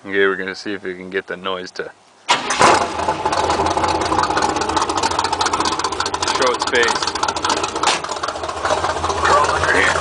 Okay, we're gonna see if we can get the noise to show its face. Crawl under here.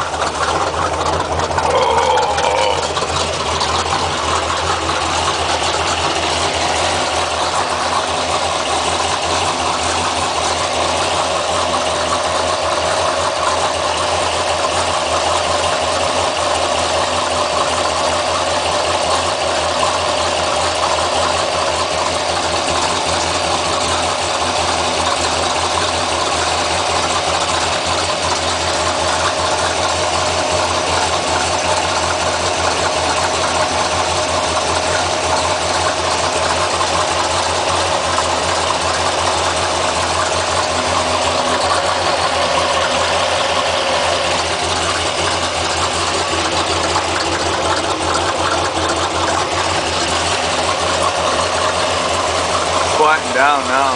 Quieting down now.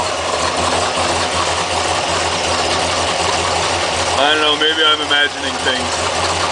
I don't know, maybe I'm imagining things.